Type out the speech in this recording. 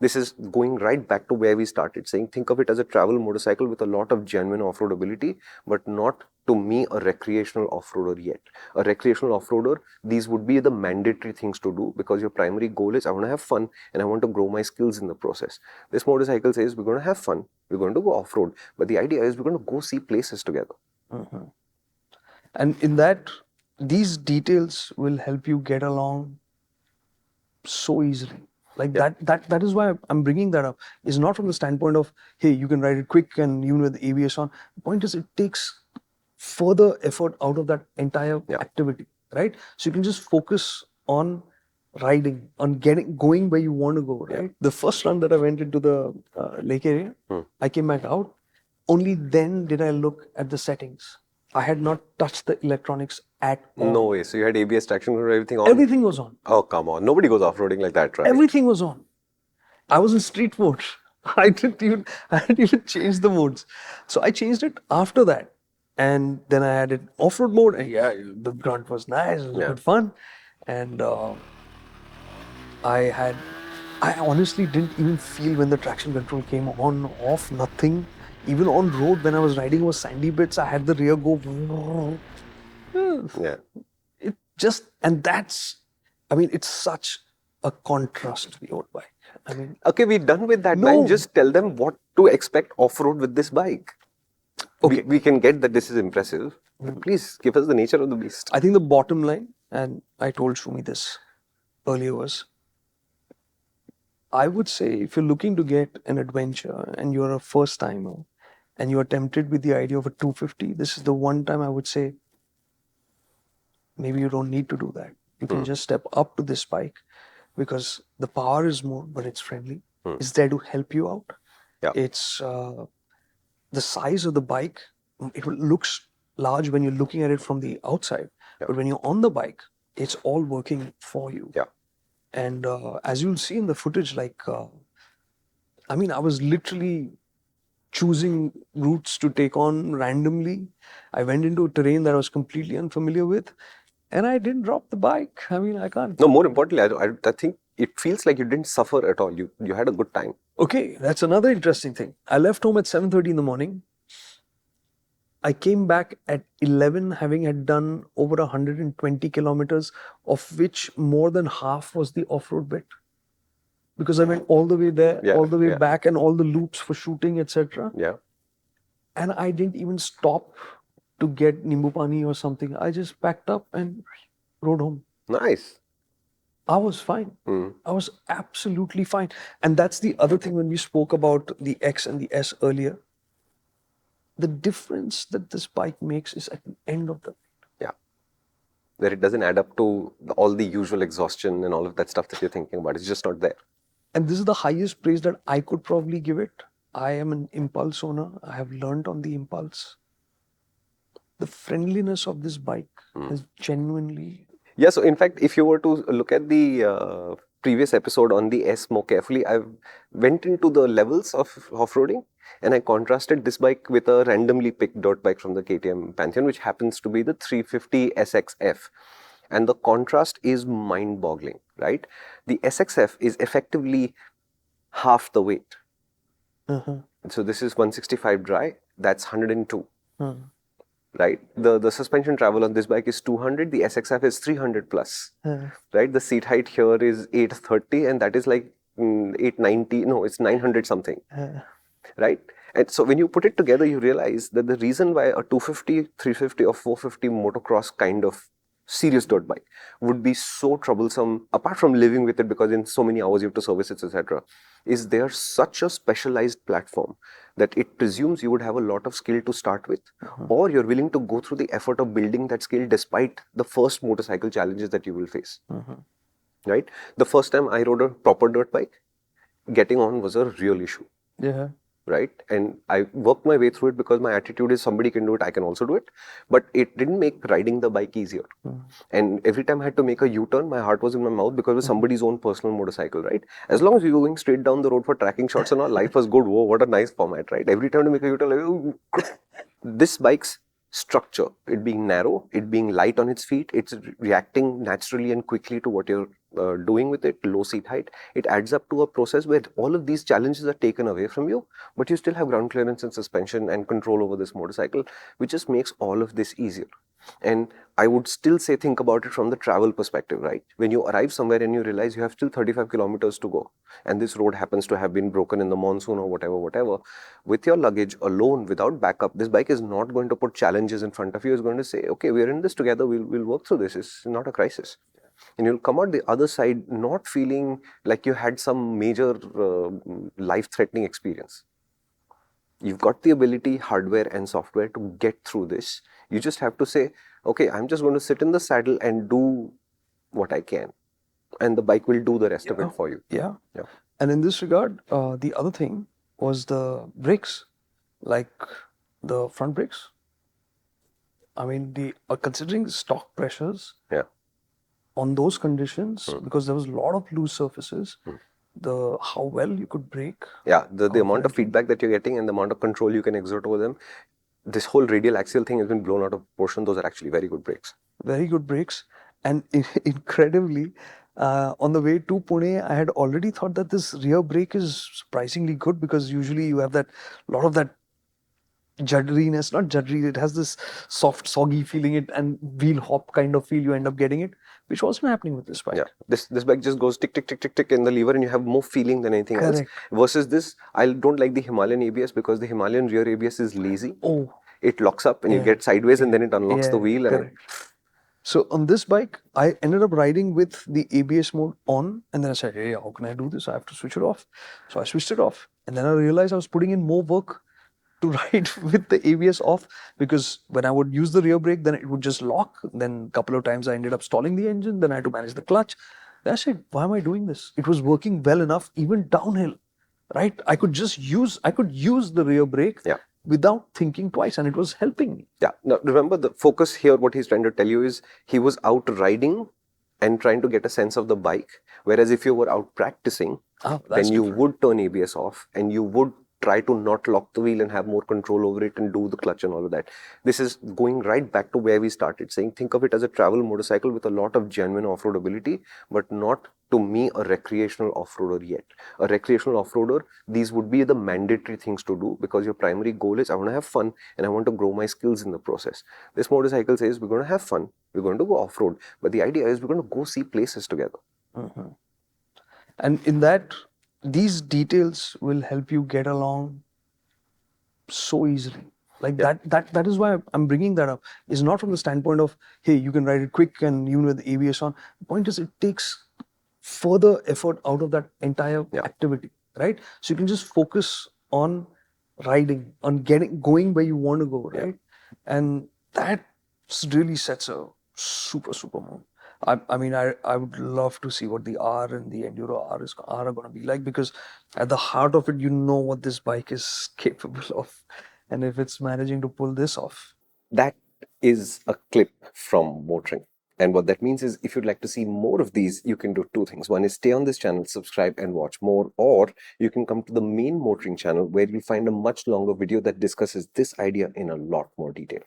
This is going right back to where we started saying, think of it as a travel motorcycle with a lot of genuine off-road ability, but not, to me, a recreational off-roader yet. A recreational off-roader, these would be the mandatory things to do, because your primary goal is, I want to have fun and I want to grow my skills in the process. This motorcycle says, we're going to have fun, we're going to go off-road, but the idea is we're going to go see places together. And in that, these details will help you get along so easily. Like that is why I'm bringing that up. It's not from the standpoint of, hey, you can ride it quick and even with ABS on. The point is, it takes further effort out of that entire activity, right? So you can just focus on riding, on going where you want to go, right? The first run that I went into the lake area, I came back out. Only then did I look at the settings. I had not touched the electronics at all. No way. So you had ABS, traction control, everything on? Everything was on. Oh, come on. Nobody goes off-roading like that, right? Everything was on. I was in street mode. I hadn't even changed the modes. So I changed it after that. And then I added off-road mode. And yeah, the grunt was nice. It was good fun. And I honestly didn't even feel when the traction control came on, off, nothing. Even on road, when I was riding over sandy bits, I had the rear go. It just, and that's, I mean, it's such a contrast to the old bike. I mean, okay, we're done with that. No. Just tell them what to expect off-road with this bike. Okay, we can get that this is impressive. But please give us the nature of the beast. I think the bottom line, and I told Shumi this earlier, was, I would say, if you're looking to get an adventure and you're a first timer and you're tempted with the idea of a 250, this is the one time I would say, maybe you don't need to do that. You can just step up to this bike, because the power is more, but it's friendly. It's there to help you out. It's the size of the bike. It looks large when you're looking at it from the outside, but when you're on the bike, it's all working for you. And as you'll see in the footage, like, I mean, I was literally choosing routes to take on randomly. I went into a terrain that I was completely unfamiliar with, and I didn't drop the bike. I mean, I can't. No, more importantly, I think it feels like you didn't suffer at all. You had a good time. Okay, that's another interesting thing. I left home at 7:30 in the morning. I came back at 11, having had done over 120 kilometers, of which more than half was the off-road bit. Because I went all the way there, all the way back, and all the loops for shooting, etc. And I didn't even stop to get Nimbu Pani or something. I just packed up and rode home. Nice. I was fine. I was absolutely fine. And that's the other thing when we spoke about the X and the S earlier. The difference that this bike makes is at the end of the night. That it doesn't add up to all the usual exhaustion and all of that stuff that you're thinking about. It's just not there. And this is the highest praise that I could probably give it. I am an impulse owner. I have learned on the impulse. The friendliness of this bike is genuinely... Yeah, so in fact, if you were to look at the previous episode on the S more carefully, I went into the levels of off-roading and I contrasted this bike with a randomly picked dirt bike from the KTM Pantheon, which happens to be the 350 SXF. And the contrast is mind-boggling, right? The SXF is effectively half the weight. So this is 165 dry, that's 102. Right? The suspension travel on this bike is 200, the SXF is 300 plus. Right? The seat height here is 830 and that is like 890, no, it's 900 something. Right? And so when you put it together, you realize that the reason why a 250, 350 or 450 motocross kind of serious dirt bike would be so troublesome, apart from living with it because in so many hours you have to service it, etc., is they're such a specialized platform that it presumes you would have a lot of skill to start with, or you're willing to go through the effort of building that skill despite the first motorcycle challenges that you will face. Right? The first time I rode a proper dirt bike, getting on was a real issue. Right? And I worked my way through it because my attitude is somebody can do it, I can also do it. But it didn't make riding the bike easier. And every time I had to make a U-turn, my heart was in my mouth because it was somebody's own personal motorcycle, right? As long as we were going straight down the road for tracking shots and all, life was good. Whoa, what a nice format, right? Every time to make a U-turn, like, this bike's structure, it being narrow, it being light on its feet, it's reacting naturally and quickly to what you're doing with it, low seat height, it adds up to a process where all of these challenges are taken away from you, but you still have ground clearance and suspension and control over this motorcycle, which just makes all of this easier. And I would still say, think about it from the travel perspective, right? When you arrive somewhere and you realize you have still 35 kilometers to go, and this road happens to have been broken in the monsoon or whatever, with your luggage alone, without backup, this bike is not going to put challenges in front of you. It's going to say, okay, we're in this together, we'll work through this. It's not a crisis. And you'll come out the other side not feeling like you had some major life-threatening experience. You've got the ability, hardware and software, to get through this. You just have to say, okay, I'm just going to sit in the saddle and do what I can. And the bike will do the rest of it for you. Yeah. Yeah. And in this regard, the other thing was the brakes, like the front brakes. I mean, considering stock pressures, Yeah. on those conditions, because there was a lot of loose surfaces, how well you could brake. Yeah, the amount of feedback that you're getting and the amount of control you can exert over them, this whole radial axial thing has been blown out of proportion. Those are actually very good brakes. Very good brakes. And incredibly, on the way to Pune, I had already thought that this rear brake is surprisingly good, because usually you have that lot of that judderiness, not juddery, it has this soft, soggy feeling, it and wheel hop kind of feel you end up getting it, which wasn't happening with this bike. Yeah, this bike just goes tick, tick, tick, tick, tick in the lever, and you have more feeling than anything else. Versus this, I don't like the Himalayan ABS, because the Himalayan rear ABS is lazy. Oh. It locks up and you get sideways, and then it unlocks the wheel. Correct. So on this bike, I ended up riding with the ABS mode on, and then I said, hey, how can I do this? I have to switch it off. So I switched it off, and then I realized I was putting in more work to ride with the ABS off, because when I would use the rear brake, then it would just lock. Then a couple of times I ended up stalling the engine. Then I had to manage the clutch. Then I said, why am I doing this? It was working well enough, even downhill, right? I could use the rear brake without thinking twice, and it was helping me. Yeah. Now remember, the focus here, what he's trying to tell you is he was out riding and trying to get a sense of the bike. Whereas if you were out practicing, then you would turn ABS off and you would try to not lock the wheel and have more control over it and do the clutch and all of that. This is going right back to where we started saying, think of it as a travel motorcycle with a lot of genuine off-road ability, but not, to me, a recreational off-roader yet. A recreational off-roader, these would be the mandatory things to do, because your primary goal is, I want to have fun and I want to grow my skills in the process. This motorcycle says, we're going to have fun, we're going to go off-road, but the idea is we're going to go see places together. And in that, these details will help you get along so easily. Like that is why I'm bringing that up. It's not from the standpoint of, hey, you can ride it quick and even with ABS on. The point is, it takes further effort out of that entire activity, right? So you can just focus on riding, on going where you want to go, right? And that really sets a super move. I mean, I would love to see what the R and the Enduro R are going to be like, because at the heart of it, you know what this bike is capable of. And if it's managing to pull this off. That is a clip from MotorInc. And what that means is, if you'd like to see more of these, you can do two things. One is stay on this channel, subscribe and watch more, or you can come to the main MotorInc channel, where you'll find a much longer video that discusses this idea in a lot more detail.